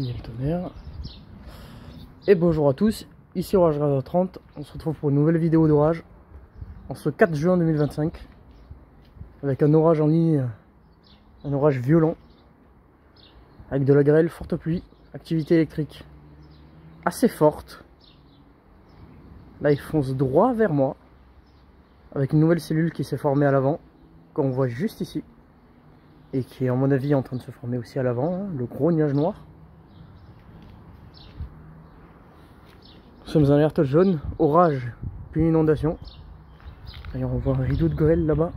fini le tonnerre. Et bonjour à tous, ici Orage Radar 30, on se retrouve pour une nouvelle vidéo d'orage en ce 4 juin 2025 avec un orage en ligne, un orage violent avec de la grêle, forte pluie, activité électrique assez forte. Là il fonce droit vers moi avec une nouvelle cellule qui s'est formée à l'avant qu'on voit juste ici et qui est à mon avis en train de se former aussi à l'avant, hein, le gros nuage noir. Nous sommes en alerte jaune, orage puis inondation. D'ailleurs on voit un rideau de grêle là-bas.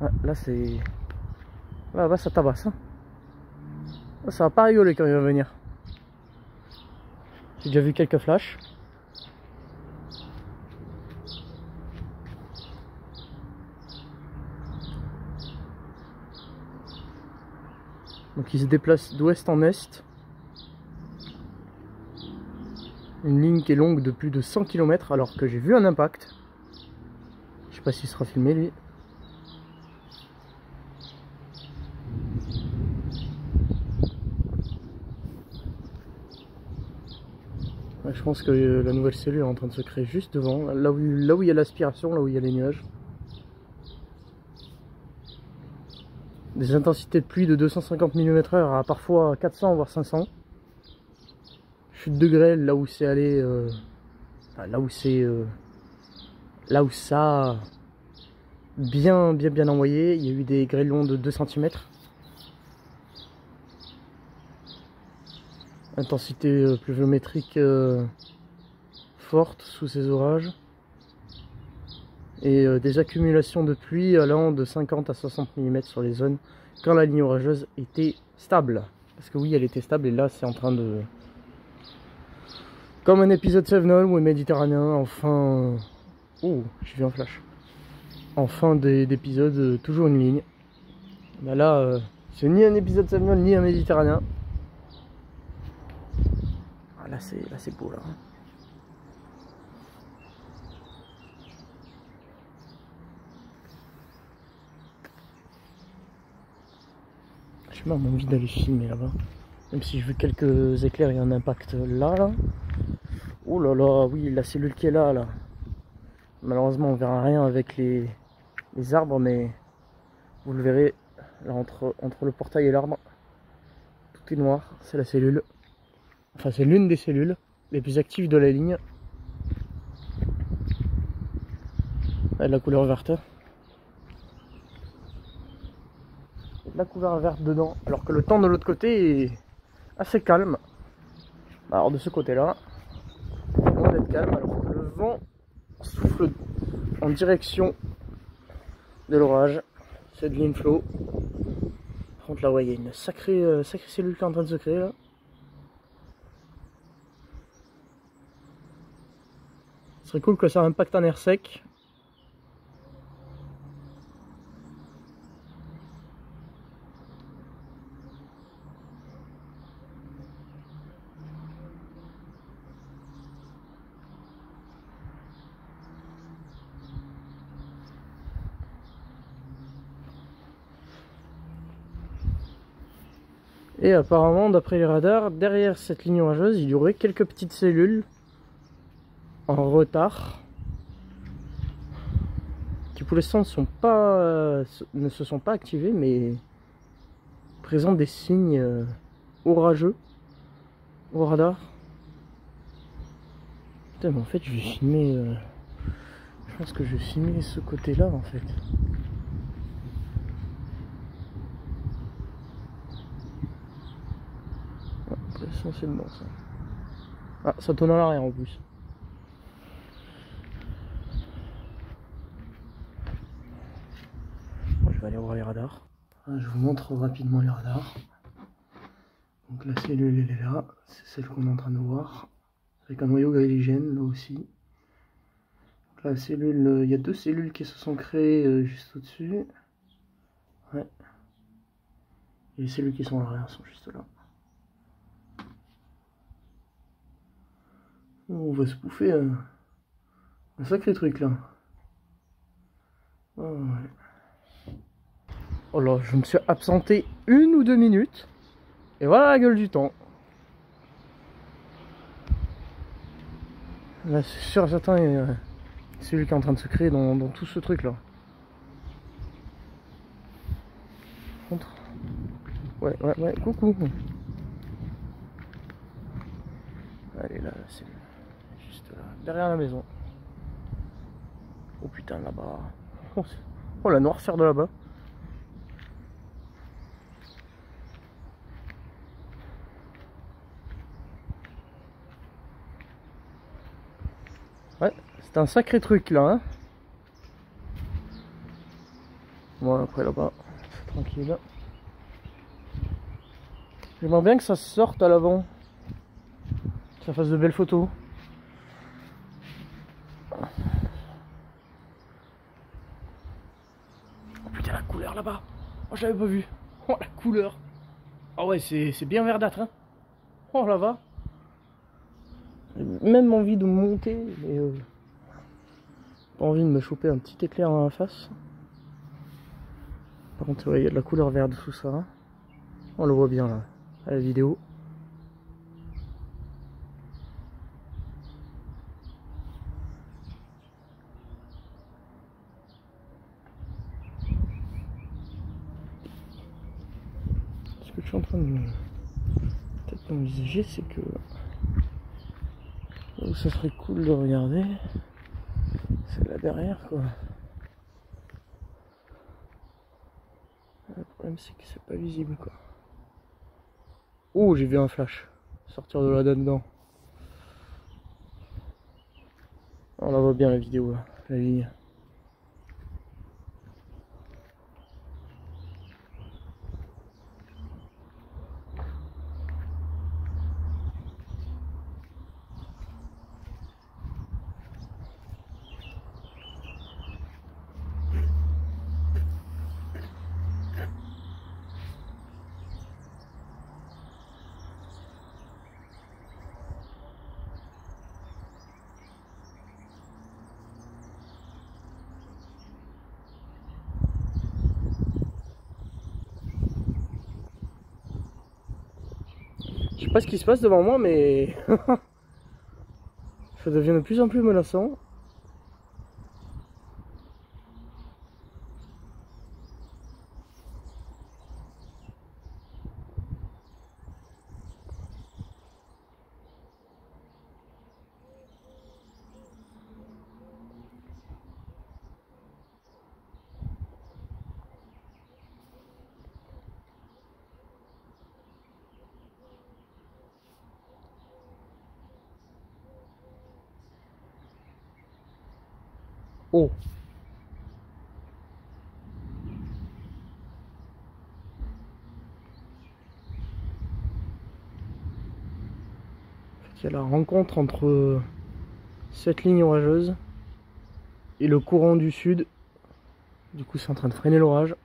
Ah, là c'est... Là-bas ça tabasse. Hein. Là, ça va pas rigoler quand il va venir. J'ai déjà vu quelques flashs. Donc il se déplace d'ouest en est. Une ligne qui est longue de plus de 100 km alors que j'ai vu un impact. Je sais pas s'il sera filmé lui. Ouais, je pense que la nouvelle cellule est en train de se créer juste devant, là où il y a l'aspiration, là où il y a les nuages. Des intensités de pluie de 250 mm/h à parfois 400 voire 500. Chute de grêle là où c'est allé, là où ça a bien envoyé. Il y a eu des grêlons de 2 cm. Intensité pluviométrique forte sous ces orages. Et des accumulations de pluie allant de 50 à 60 mm sur les zones quand la ligne orageuse était stable. Parce que oui, elle était stable et là c'est en train de... Comme un épisode Sevenol ou méditerranéen, enfin... Oh, j'ai vu un flash. En fin d'épisode, toujours une ligne. Bah là, c'est ni un épisode Sevenol ni un méditerranéen. Ah, là c'est beau là. J'ai même envie d'aller filmer là-bas. Même si je veux quelques éclairs et un impact là. Oh là là, oui, la cellule qui est là. Malheureusement, on verra rien avec les arbres, mais vous le verrez, là, entre le portail et l'arbre, tout est noir, c'est la cellule. Enfin, c'est l'une des cellules les plus actives de la ligne. Elle a la couleur verte. La couleur verte dedans, alors que le temps de l'autre côté est assez calme. Alors de ce côté-là, loin d'être calme, alors que le vent souffle en direction de l'orage. C'est de l'inflow. Par contre là, ouais, il y a une sacrée cellule qui est en train de se créer là. Ce serait cool que ça impacte un air sec. Et apparemment, d'après les radars, derrière cette ligne orageuse, il y aurait quelques petites cellules en retard qui pour l'instant ne se sont pas activées, mais présentent des signes orageux au radar. Putain, mais en fait, je vais filmer. Je pense que je vais filmer ce côté-là en fait. Essentiellement ça. Ah, ça tourne à l'arrière en plus. Bon, je vais aller voir les radars. Je vous montre rapidement les radars. Donc la cellule elle est là, c'est celle qu'on est en train de voir. Avec un noyau grêligène là aussi. Donc la cellule, il y a deux cellules qui se sont créées juste au-dessus. Ouais. Et les cellules qui sont à l'arrière sont juste là. On va se bouffer un sacré truc là. Oh, ouais. Oh là, je me suis absenté 1 ou 2 minutes. Et voilà la gueule du temps. Là, c'est sûr et certain, c'est lui qui est en train de se créer dans tout ce truc là. Contre. Ouais, coucou. Allez, là, c'est juste là, derrière la maison. Oh putain, là-bas. Oh, la noirceur de là-bas. Ouais, c'est un sacré truc là, hein. Bon, après là-bas, c'est tranquille. J'aimerais bien que ça sorte à l'avant, que ça fasse de belles photos. Oh putain, la couleur là-bas. Oh, j'avais pas vu. Oh, la couleur. Ah ouais, c'est bien verdâtre, hein. Oh là-bas. J'ai même envie de monter, mais pas envie de me choper un petit éclair dans la face. Par contre, ouais, il y a de la couleur verte sous ça. Hein. On le voit bien là, à la vidéo. Ce que je suis en train de peut-être m'envisager, c'est que où ça serait cool de regarder, c'est là derrière quoi. Le problème c'est que c'est pas visible quoi. Oh, j'ai vu un flash sortir de là-dedans. On la voit bien la vidéo là, la ligne. Je sais pas ce qui se passe devant moi, mais ça devient de plus en plus menaçant. Oh. Il y a la rencontre entre cette ligne orageuse et le courant du sud. Du coup, c'est en train de freiner l'orage.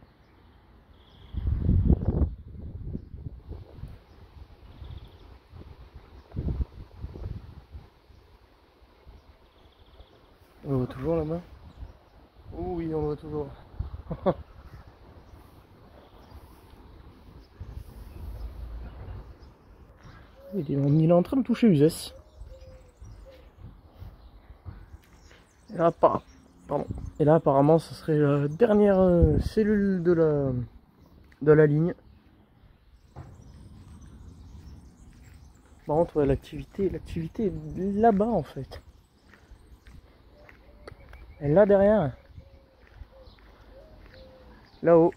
On le voit toujours là-bas? Oh oui, on le voit toujours. Il est en train de toucher Uzès. Et là, Et là, apparemment, ce serait la dernière cellule de la ligne. Par contre, ouais, l'activité est là-bas en fait. Elle est là derrière. Là-haut.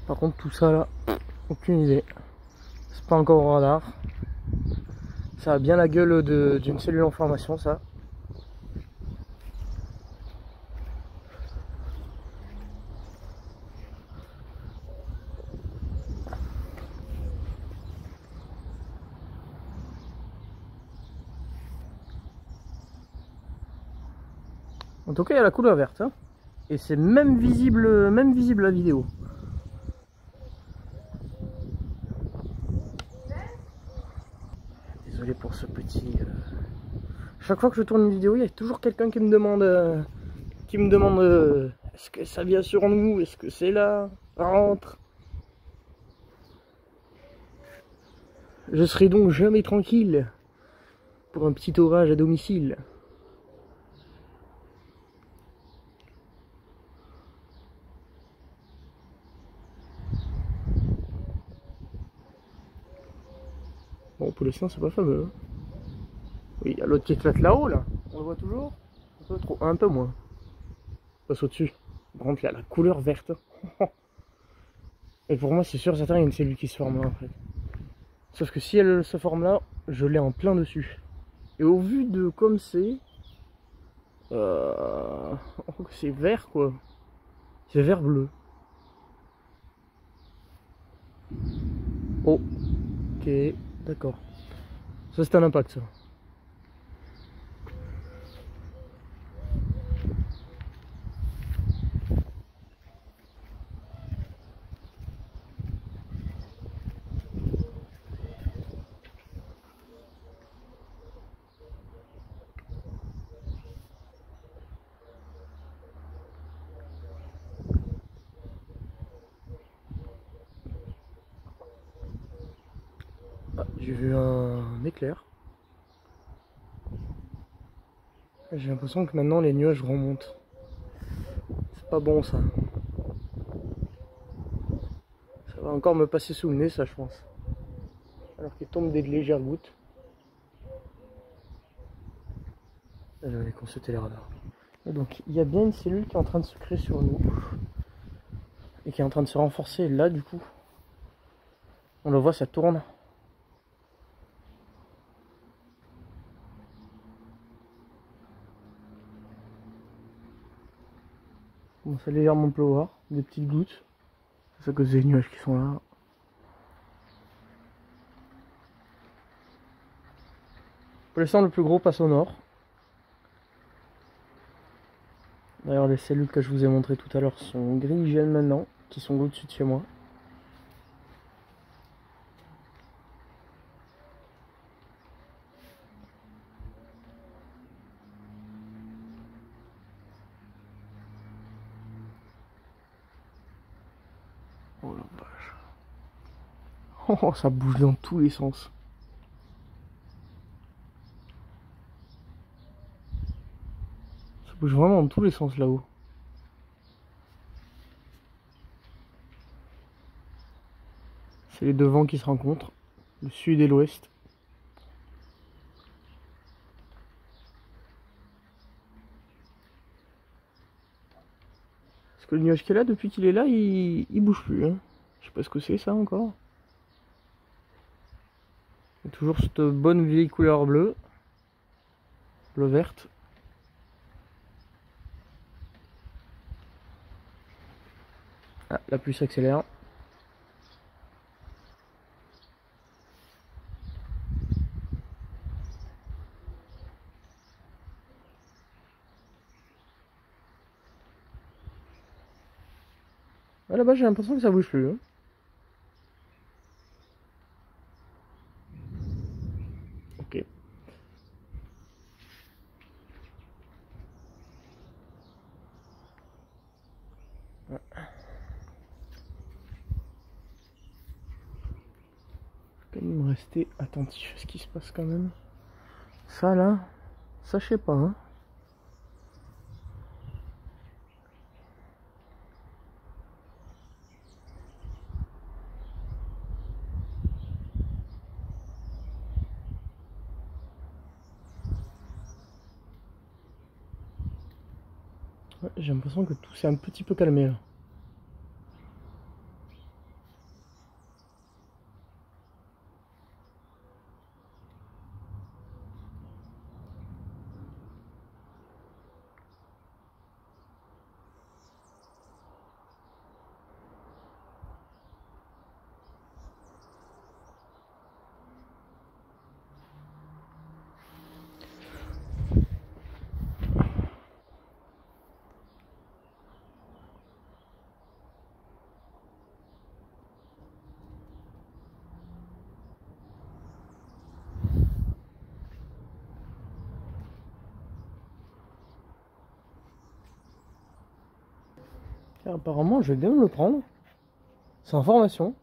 Par contre, tout ça là, aucune idée. C'est pas encore au radar. Ça a bien la gueule d'une cellule en formation, ça. En tout cas, il y a la couleur verte. Hein. Et c'est même visible la vidéo. Désolé pour ce petit Chaque fois que je tourne une vidéo, il y a toujours quelqu'un qui me demande, est-ce que ça vient sur nous, est-ce que c'est là, rentre. Je serai donc jamais tranquille pour un petit orage à domicile. Bon, pour l'instant, c'est pas fameux. Hein. Oui, il y a l'autre qui éclate là-haut, là. On le voit toujours. Un peu trop, un peu moins. Passe au-dessus. Par contre, il y a la couleur verte. Et pour moi, c'est sûr, certain, il y a une cellule qui se forme là, en fait. Sauf que si elle se forme là, je l'ai en plein dessus. Et au vu de comme c'est... c'est vert, quoi. C'est vert bleu. Oh. Ok, d'accord. Ça, c'est un impact, ça. Ah, j'ai vu un éclair. J'ai l'impression que maintenant les nuages remontent. C'est pas bon ça. Ça va encore me passer sous le nez ça je pense. Alors qu'il tombe des légères gouttes. Je vais aller consulter les radars. Et donc il y a bien une cellule qui est en train de se créer sur nous. Et qui est en train de se renforcer là du coup. On le voit, ça tourne. Bon, ça légèrement pleuvoir, des petites gouttes. C'est à cause des nuages qui sont là. Pour l'instant, le plus gros passe au nord. D'ailleurs, les cellules que je vous ai montrées tout à l'heure sont gris-jaunes maintenant, qui sont au-dessus de chez moi. Oh la vache. Oh, ça bouge dans tous les sens. Ça bouge vraiment dans tous les sens là-haut. C'est les deux vents qui se rencontrent, le sud et l'ouest. Parce que le nuage qui est là, depuis qu'il est là, il bouge plus. Hein. Je sais pas ce que c'est ça encore. Il y a toujours cette bonne vieille couleur bleue. Bleu verte. Ah, la pluie s'accélère. Ah, là-bas, j'ai l'impression que ça bouge plus. Hein. Ok. Ah. Quand même rester attentif à ce qui se passe quand même. Ça là, ça je sais pas. Hein. Ouais, j'ai l'impression que tout s'est un petit peu calmé là. apparemment, je vais bien me le prendre. C'est en formation.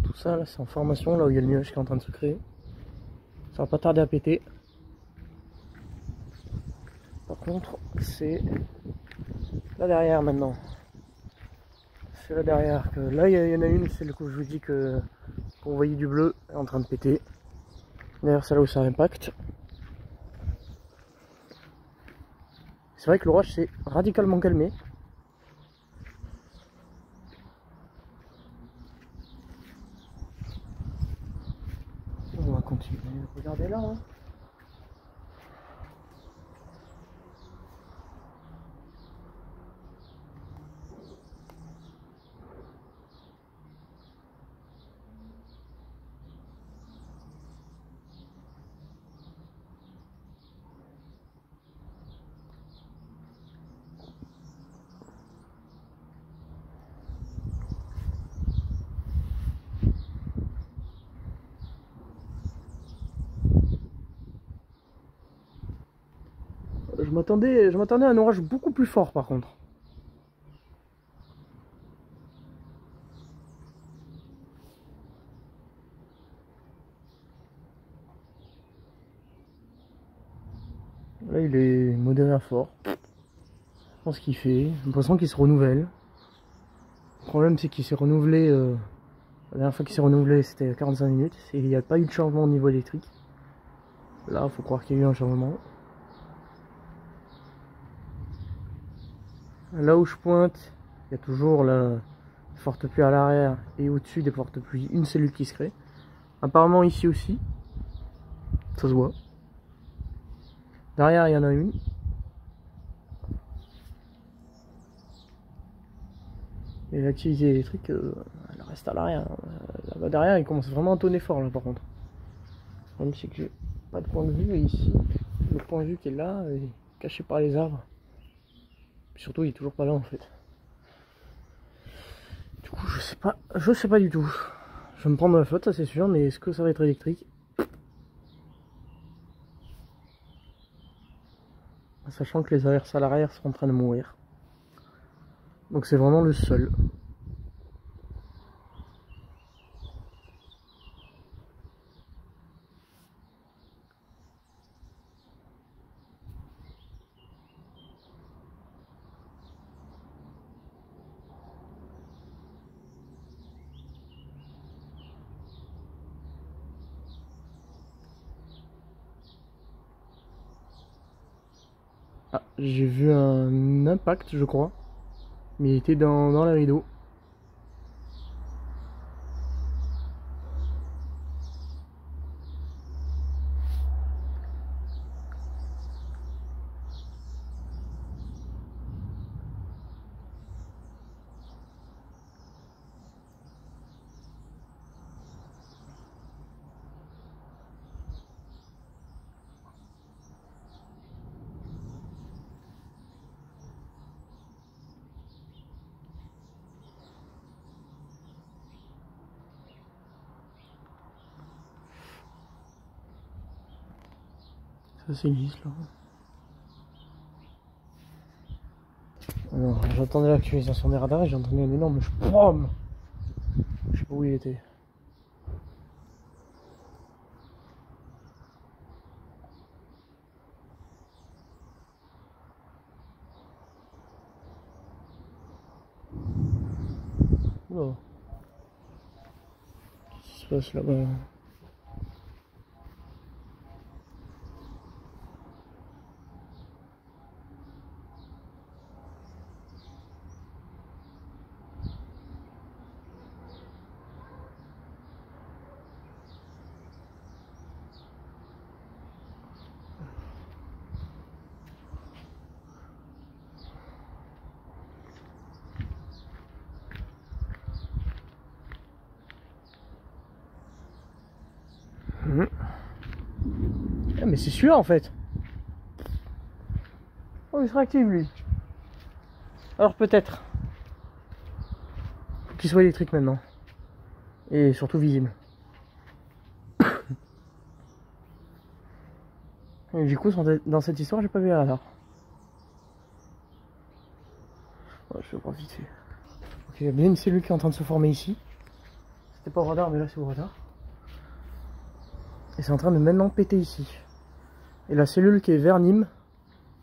Tout ça, là, c'est en formation, là où il y a le nuage qui est en train de se créer. Ça va pas tarder à péter. Par contre, c'est là derrière maintenant. C'est là derrière que là il y en a une, c'est le coup je vous dis que vous voyez du bleu est en train de péter. D'ailleurs c'est là où ça impacte. C'est vrai que l'orage s'est radicalement calmé. On va continuer. Regardez là. Hein. Je m'attendais à un orage beaucoup plus fort par contre. Là il est modéré à fort. Je pense qu'il fait. J'ai l'impression qu'il se renouvelle. Le problème c'est qu'il s'est renouvelé. La dernière fois qu'il s'est renouvelé c'était 45 minutes. Et il n'y a pas eu de changement au niveau électrique. Là il faut croire qu'il y a eu un changement. Là où je pointe, il y a toujours la forte pluie à l'arrière et au-dessus des fortes pluies, une cellule qui se crée. Apparemment ici aussi, ça se voit. Derrière, il y en a une. Et l'activité électrique, elle reste à l'arrière. Là-bas derrière, il commence vraiment à tonner fort là par contre. Le problème c'est que j'ai pas de point de vue et ici, le point de vue qui est là, est caché par les arbres. Puis surtout, il est toujours pas là en fait. Du coup, je sais pas du tout. Je vais me prendre la flotte, ça c'est sûr, mais est-ce que ça va être électrique? Sachant que les averses à l'arrière sont en train de mourir. Donc c'est vraiment le seul. Ah, j'ai vu un impact, je crois. Mais il était dans la rideau. Ça c'est lisse là. Alors, j'attendais l'actualisation des radars et j'ai entendu un énorme sprom. Je sais pas où il était. Oula. Qu'est-ce qui se passe là-bas? Ah, mais c'est celui-là en fait. Oh, il se réactive lui. Alors peut-être. Faut qu'il soit électrique maintenant. Et surtout visible. Et du coup, dans cette histoire, j'ai pas vu les radars. Ouais, je vais voir vite fait. Ok, il y a bien une cellule qui est en train de se former ici. C'était pas au radar, mais là c'est au radar. Et c'est en train de maintenant péter ici. Et la cellule qui est vers Nîmes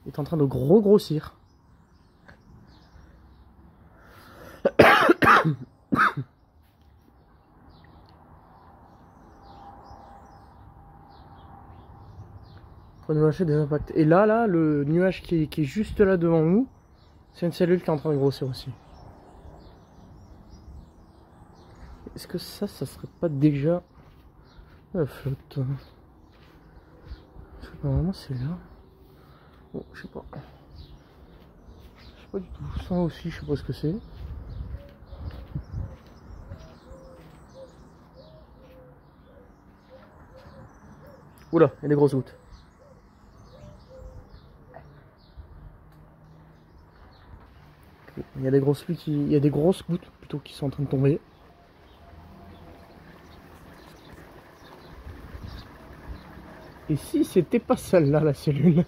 est en train de grossir. Pour nous lâcher des impacts. Et là, le nuage qui est juste là devant nous, c'est une cellule qui est en train de grossir aussi. Est-ce que ça serait pas déjà la flotte? Normalement c'est là. Bon, je sais pas. Je sais pas du tout. Ça aussi, je sais pas ce que c'est. Oula, il y a des grosses gouttes. Il y a des grosses gouttes il y a des grosses gouttes plutôt qui sont en train de tomber. Et si c'était pas celle-là la cellule?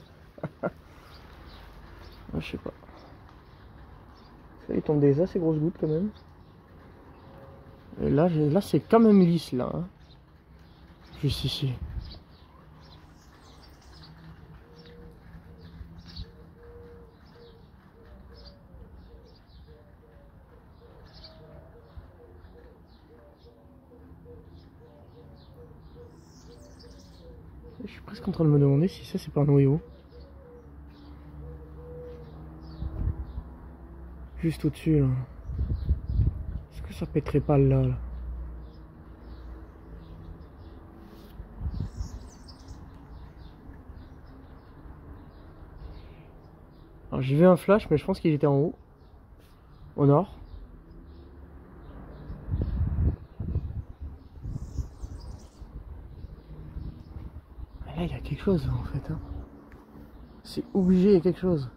Je sais pas. Il tombe des assez grosses gouttes quand même. Et là c'est quand même lisse là. Hein. Juste ici. Je suis presque en train de me demander si ça c'est pas un noyau. Juste au-dessus là. Est-ce que ça pèterait pas là, là? Alors j'ai vu un flash mais je pense qu'il était en haut. Au nord. Là il y a quelque chose en fait. Hein. C'est obligé, il y a quelque chose.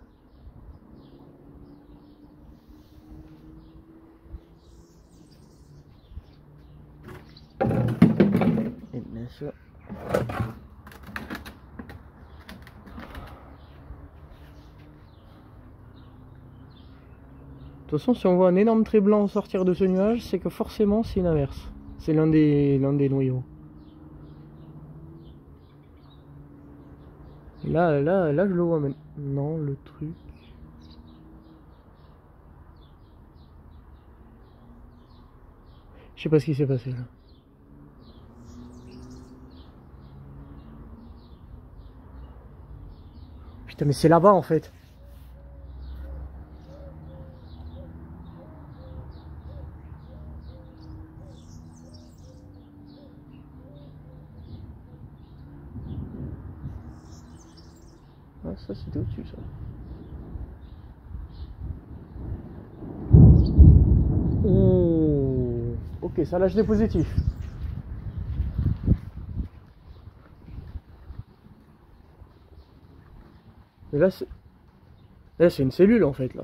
Et bien sûr. De toute façon, si on voit un énorme trait blanc sortir de ce nuage, c'est que forcément c'est une averse. C'est l'un des noyaux. Là, je le vois maintenant, le truc. Je sais pas ce qui s'est passé là. Putain, mais c'est là-bas en fait. Ah, ça c'était au-dessus ça. Oh. Ok, ça lâche des positifs. Mais là c'est une cellule en fait là.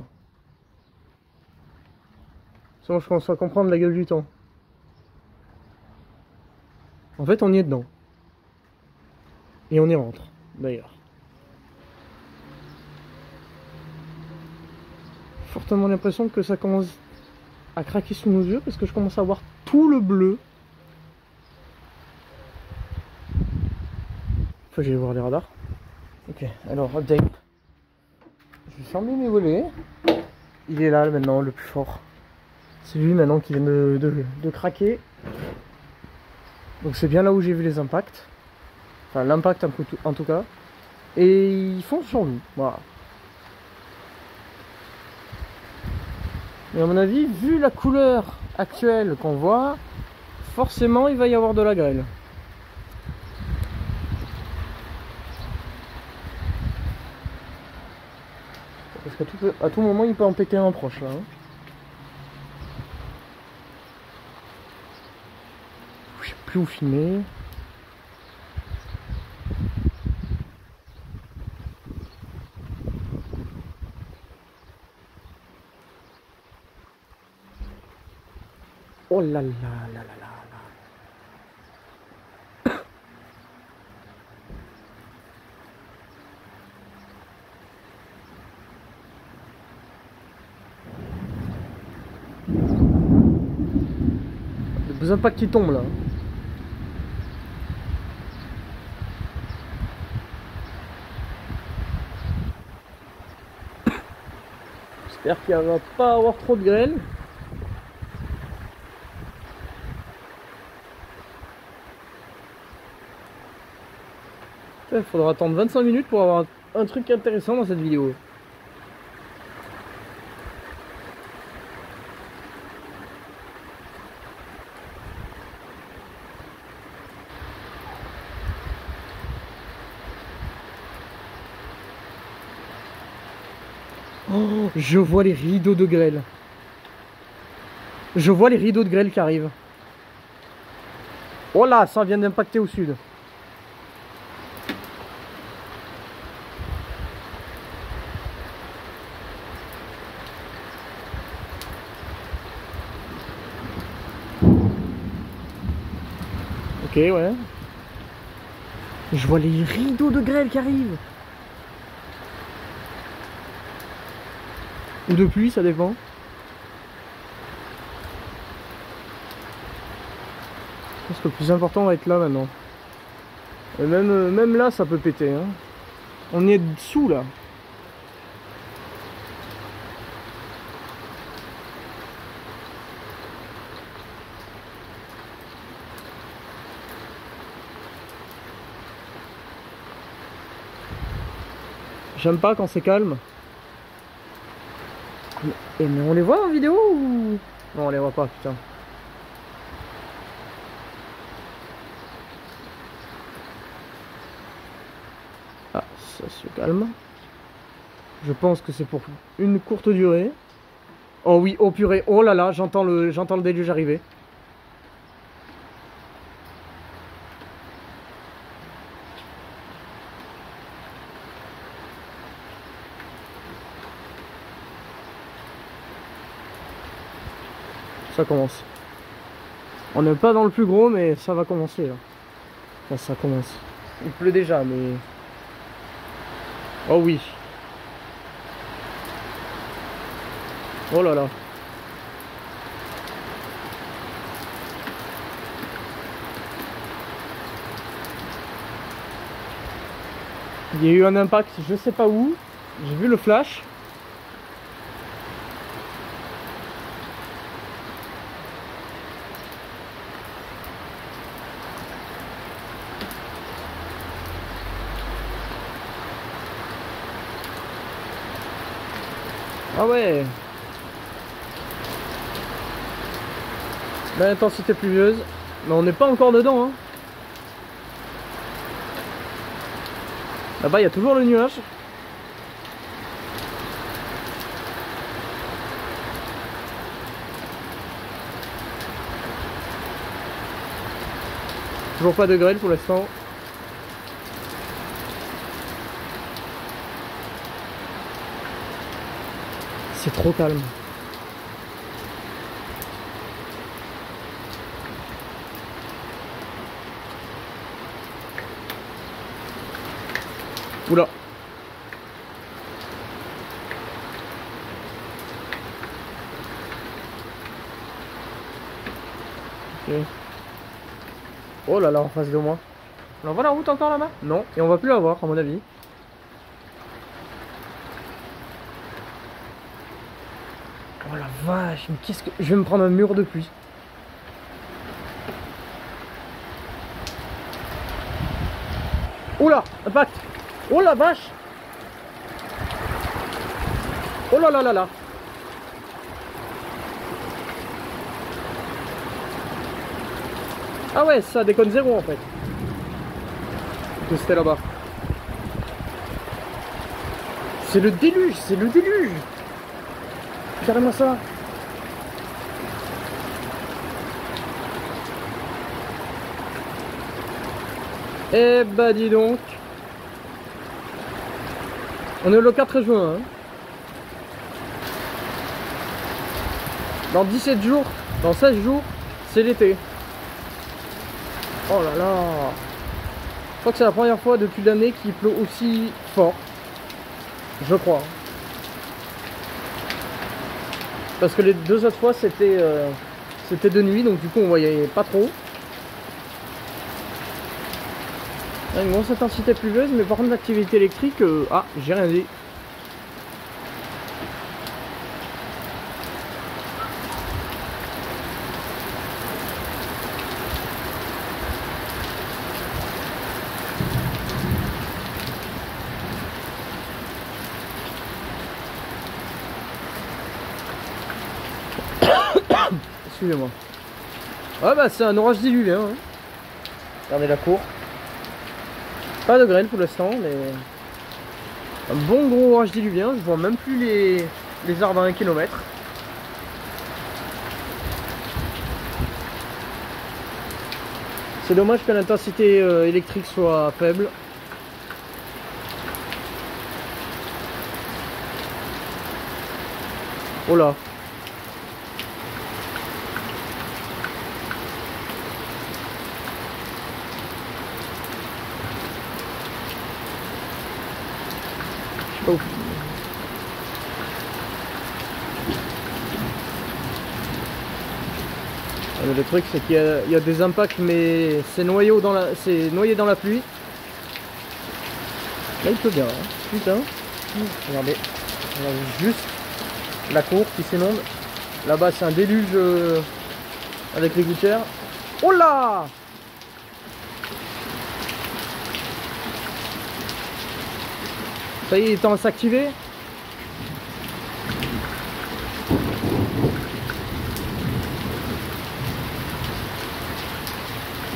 Sinon je commence à comprendre la gueule du temps. En fait on y est dedans. Et on y rentre d'ailleurs. Fortement l'impression que ça commence à craquer sous nos yeux parce que je commence à voir tout le bleu. Faut que j'aille voir les radars. Ok, alors update. Je vais fermer mes volets. Il est là maintenant, le plus fort. C'est lui maintenant qui vient de craquer. Donc c'est bien là où j'ai vu les impacts. Enfin l'impact en tout cas. Et ils font sur nous. Voilà. Mais à mon avis, vu la couleur actuelle qu'on voit, forcément il va y avoir de la grêle. Parce qu'à tout moment il peut en péter un proche là. Hein. Je sais plus où filmer. Oh là là là là là là. plus un pack qui tombe là. J'espère qu'il va pas avoir trop de grêle. Il faudra attendre 25 minutes pour avoir un truc intéressant dans cette vidéo. Oh, je vois les rideaux de grêle. Je vois les rideaux de grêle qui arrivent. Oh là, ça vient d'impacter au sud. Ok, ouais. Je vois les rideaux de grêle qui arrivent. Ou de pluie, ça dépend. Je pense que le plus important va être là maintenant. Et même là, ça peut péter. Hein. On est dessous là. J'aime pas quand c'est calme. Mais on les voit en vidéo ou... Non, on les voit pas, putain. Ah, ça se calme. Je pense que c'est pour une courte durée. Oh oui, oh purée, oh là là, j'entends le déluge arriver. Ça commence. On n'est pas dans le plus gros, mais ça va commencer là. Enfin, ça commence. Il pleut déjà, mais... Oh oui. Oh là là. Il y a eu un impact, je sais pas où. J'ai vu le flash. Ah ouais. L'intensité pluvieuse. Mais on n'est pas encore dedans. Hein. Là-bas, il y a toujours le nuage. Toujours pas de grêle pour l'instant. C'est trop calme. Oula. Ok. Oh là là, en face de moi. On voit la route encore là-bas? Non, et on va plus la voir à mon avis. Oh la vache, mais qu'est-ce que... Je vais me prendre un mur de pluie. Oula, impact. Oh la vache. Oh là là là là. Ah ouais, ça déconne zéro en fait. Que c'était là-bas. C'est le déluge, c'est le déluge. Regardez-moi ça. Eh bah dis donc. On est le 4 juin. Hein. Dans 17 jours, dans 16 jours, c'est l'été. Oh là là. Je crois que c'est la première fois depuis l'année qu'il pleut aussi fort. Je crois. Parce que les deux autres fois c'était C'était de nuit, donc du coup on voyait pas trop. Une grosse intensité pluvieuse, mais par contre l'activité électrique, ah, j'ai rien dit. Excusez-moi. Ouais, bah c'est un orage diluvien. Hein. Regardez la cour. Pas de grêle pour l'instant, mais un bon gros orage diluvien. Je vois même plus les arbres à 1 km. C'est dommage que l'intensité électrique soit faible. Oh là. Oh. Le truc c'est qu'il y a des impacts, mais c'est noyé dans la pluie. Là il peut bien, hein. Putain. Regardez. Regardez juste la cour qui s'inonde. Là-bas c'est un déluge avec les gouttières. Oh là! Ça y est, il est temps de s'activer.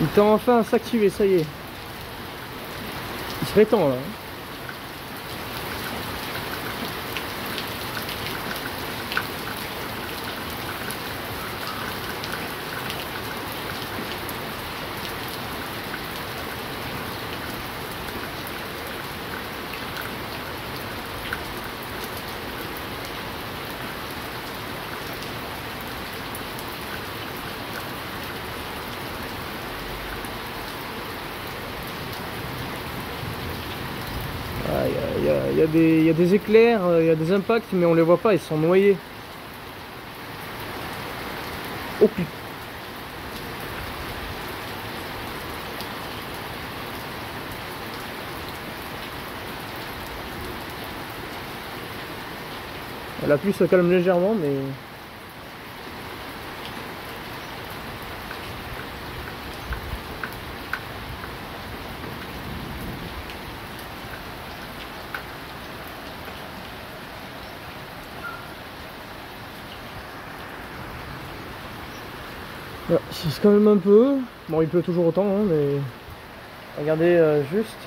Il tend enfin à s'activer, ça y est. Il serait temps là. Il y a des éclairs, il y a des impacts, mais on les voit pas, ils sont noyés. Oh putain. La pluie se calme légèrement, mais... ça se calme un peu. Bon, il pleut toujours autant, hein, mais regardez juste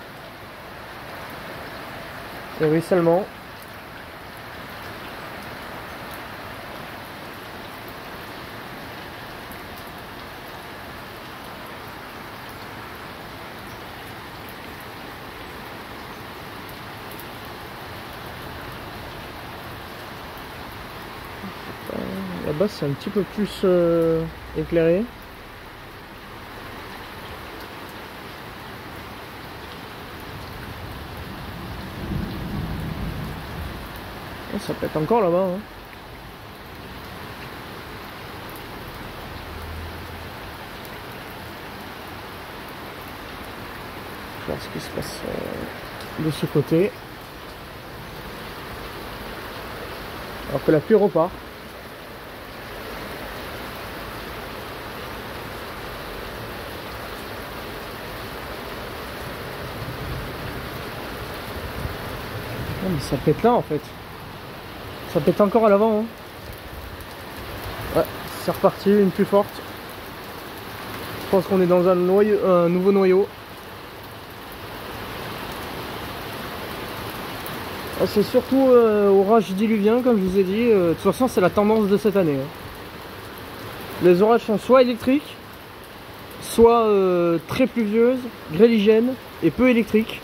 le ruissellement. Là-bas, c'est un petit peu plus éclairé. Oh, ça pète encore là-bas. Hein. Je vais voir ce qui se passe de ce côté. Alors que la pluie repart. Oh, mais ça pète là en fait. Ça pète encore à l'avant. Hein. Ouais, c'est reparti, une plus forte. Je pense qu'on est dans un nouveau noyau. C'est surtout orage diluvien, comme je vous ai dit. De toute façon, c'est la tendance de cette année. Hein. Les orages sont soit électriques, soit très pluvieuses, gréligènes et peu électriques.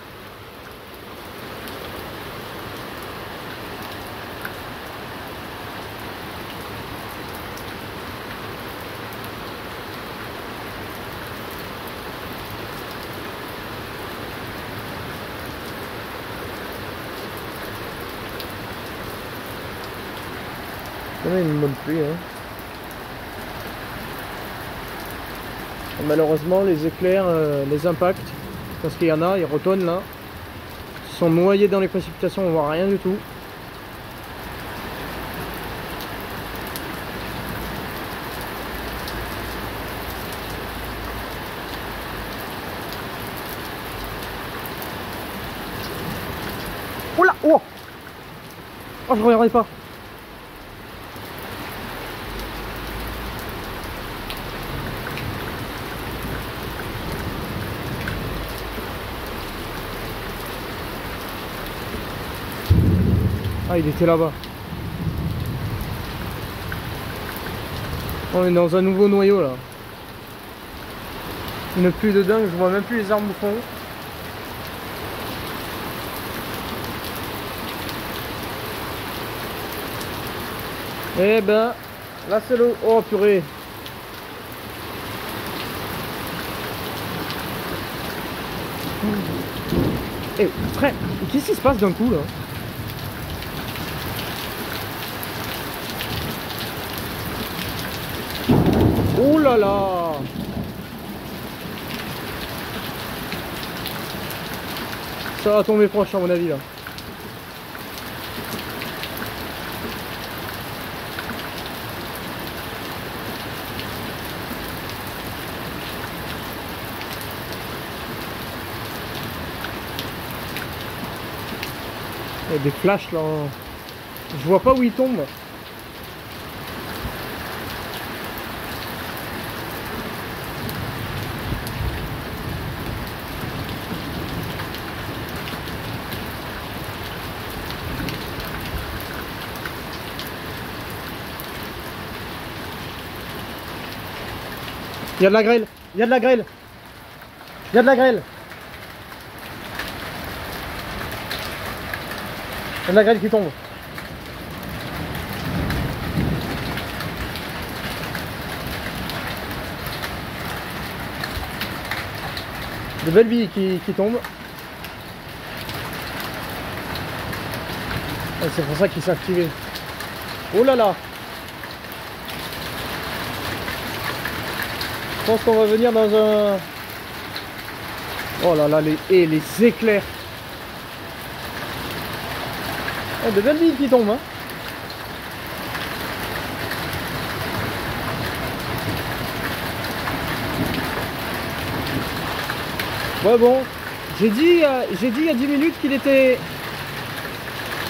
Une bonne pluie, hein. Malheureusement, les éclairs, les impacts, parce qu'il y en a, ils retournent là, sont noyés dans les précipitations, on voit rien du tout. Oh là, oh, oh, je regardais pas. Ah, il était là-bas. On est dans un nouveau noyau là. Une pluie de dingue, je vois même plus les arbres au fond. Eh ben, là c'est l'eau. Oh purée. Eh frère, qu'est-ce qui se passe d'un coup là? Oh là là! Ça va tomber proche à mon avis là. Il y a des flashs là. Je vois pas où ils tombent. Il y a de la grêle, il y a de la grêle, il y a de la grêle. Il y a de la grêle qui tombe. De belles billes qui tombent. C'est pour ça qu'il s'est activé. Oh là là! Je pense qu'on va venir dans un... Oh là là, les éclairs. Oh, de belles billes qui tombent, hein. Ouais bon, j'ai dit il y a 10 minutes qu'il était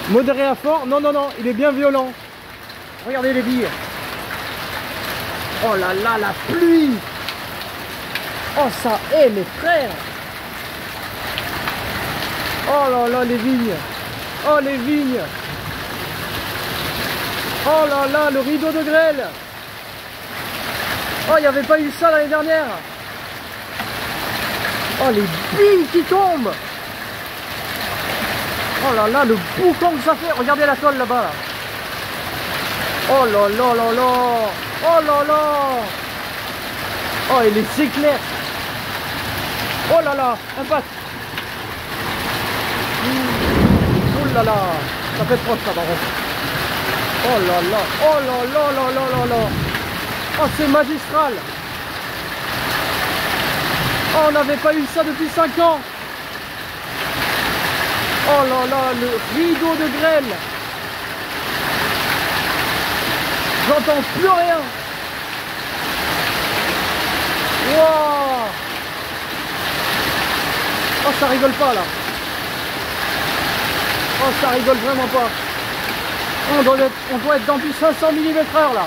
modéré à fort. Non, non, non, il est bien violent. Regardez les billes. Oh là là, la pluie. Oh ça est mes frères. Oh là là les vignes. Oh les vignes. Oh là là le rideau de grêle. Oh il n'y avait pas eu ça l'année dernière. Oh les billes qui tombent. Oh là là le boucan que ça fait. Regardez la tôle là-bas là. Oh là là là là. Oh là là. Oh et les éclairs. Oh là là, impact. Oh là là, ça fait proche ça par contre. Oh là là, oh là là là là là là. Oh c'est magistral. Oh on n'avait pas eu ça depuis 5 ans. Oh là là, le rideau de grêle. J'entends plus rien. Wow. Oh ça rigole pas là. Oh ça rigole vraiment pas. On doit être dans du 500 mm/h là.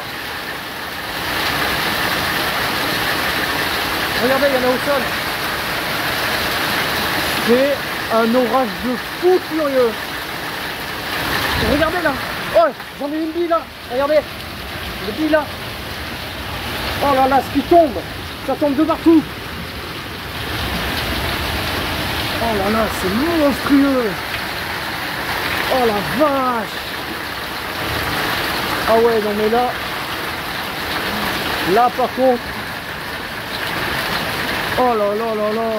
Regardez, il y en a au sol. C'est un orage de fou furieux. Regardez là. Oh j'en ai une bille là. Regardez. Le bille là. Oh là là ce qui tombe. Ça tombe de partout. Oh là là, c'est monstrueux. Oh la vache. Ah ouais, non mais là par contre. Oh là là là là.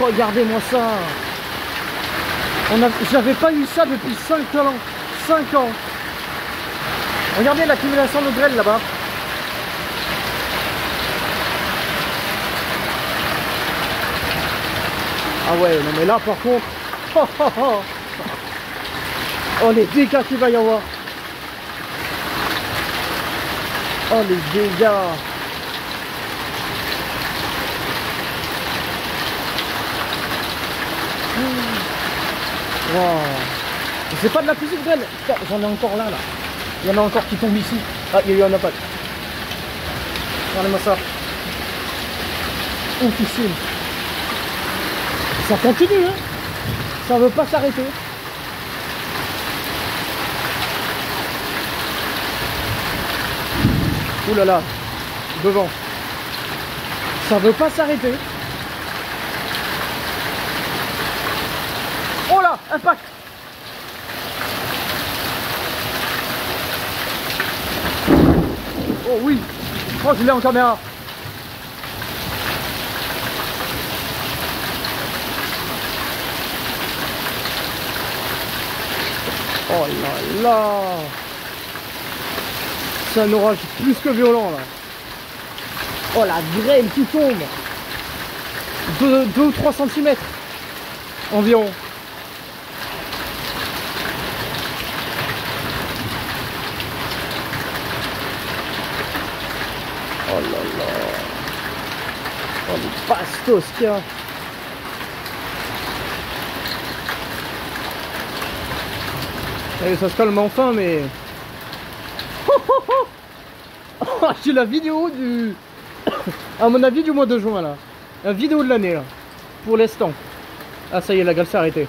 Regardez-moi ça. J'avais pas eu ça depuis 5 ans. 5 ans. Regardez l'accumulation de grêle là-bas. Ah ouais, non mais là par contre... Oh les dégâts qu'il va y avoir. Oh les dégâts. Wow. C'est pas de la physique grêle. Putain, j'en ai encore là. Il y en a encore qui tombent ici. Ah, il y a eu un impact. Regardez-moi ça. Oufissime. Ça continue, hein. Ça veut pas s'arrêter. Ouh là là. Devant. Ça veut pas s'arrêter. Oh là, impact. Oh oui. Oh, je l'ai en caméra. Oh là là. C'est un orage plus que violent là. Oh la grêle qui tombe. 2 ou 3 cm environ. Oh là là. Oh les bastos qu'il y a. Allez, ça se calme enfin, mais... J'ai la vidéo du... à mon avis du mois de juin là. La vidéo de l'année là. Pour l'instant. Ah ça y est, la grêle s'est arrêtée.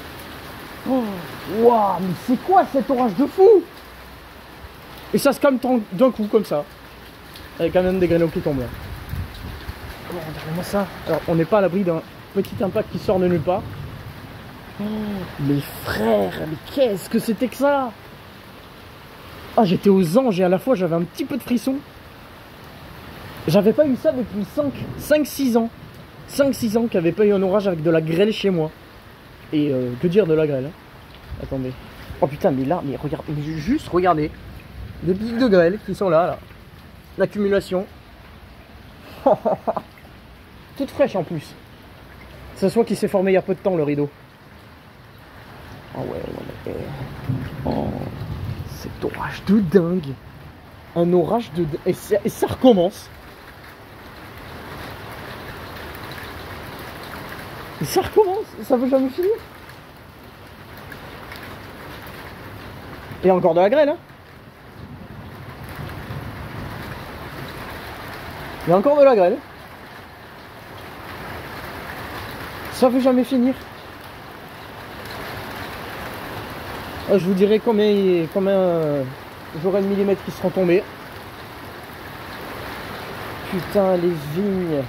Oh, waouh, mais c'est quoi cet orage de fou? Et ça se calme d'un coup comme ça. Avec quand même des graines qui tombent là. Oh, regardez-moi ça. Alors on n'est pas à l'abri d'un petit impact qui sort de nulle part. Oh, mes frères, mais qu'est-ce que c'était que ça? Ah, j'étais aux anges et à la fois j'avais un petit peu de frisson. J'avais pas eu ça depuis 5-6 ans. 5-6 ans qu'il n'y avait pas eu un orage avec de la grêle chez moi. Et que dire de la grêle, hein. Attendez. Oh putain, mais là, mais regarde, mais juste regardez. Les pics de grêle qui sont là. L'accumulation. Toute fraîche en plus. Ça soit qui s'est formé il y a peu de temps le rideau. Oh ouais, ouais, ouais. Oh, cet orage de dingue. Un orage de dingue. Et ça recommence. Et ça recommence. Ça veut jamais finir. Et encore de la grêle, hein. Il y a encore de la grêle. Ça veut jamais finir. Je vous dirai combien j'aurai de millimètres qui seront tombés. Putain, les vignes.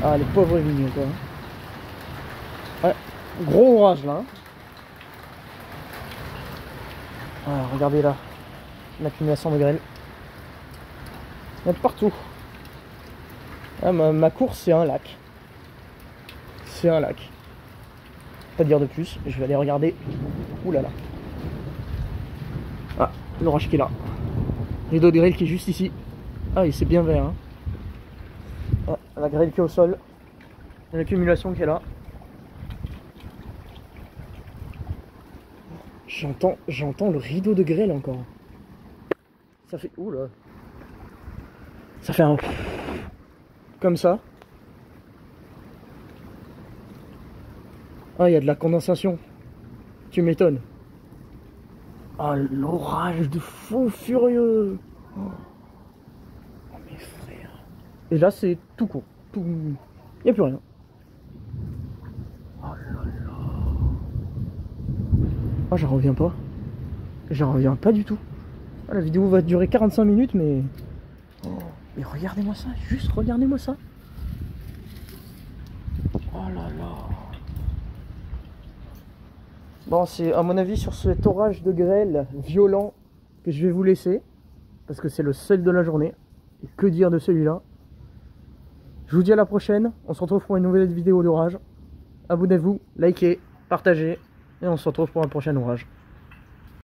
Ah, les pauvres vignes, quoi. Ouais, gros orage, là. Ah, regardez là. L'accumulation de grêle. Il y en a partout. Ah, ma course, c'est un lac. C'est un lac. Pas dire de plus. Je vais aller regarder. Ouh là là. Ah, l'orage qui est là. Rideau de grêle qui est juste ici. Ah, il c'est bien vert. Hein. Ah, la grêle qui est au sol. L'accumulation qui est là. J'entends le rideau de grêle encore. Ça fait... Ouh là. Ça fait un... Comme ça. Ah, il y a de la condensation. Tu m'étonnes. Ah, l'orage de fou furieux. Oh, mes frères. Et là, c'est tout court. Tout... Il n'y a plus rien. Oh là là. Ah, j'en reviens pas. J'en reviens pas du tout. Ah, la vidéo va durer 45 minutes, mais... Oh, mais regardez-moi ça. Juste regardez-moi ça. Oh là là. Bon, c'est à mon avis sur cet orage de grêle violent que je vais vous laisser. Parce que c'est le seul de la journée. Et que dire de celui-là. Je vous dis à la prochaine. On se retrouve pour une nouvelle vidéo d'orage. Abonnez-vous, likez, partagez. Et on se retrouve pour un prochain orage.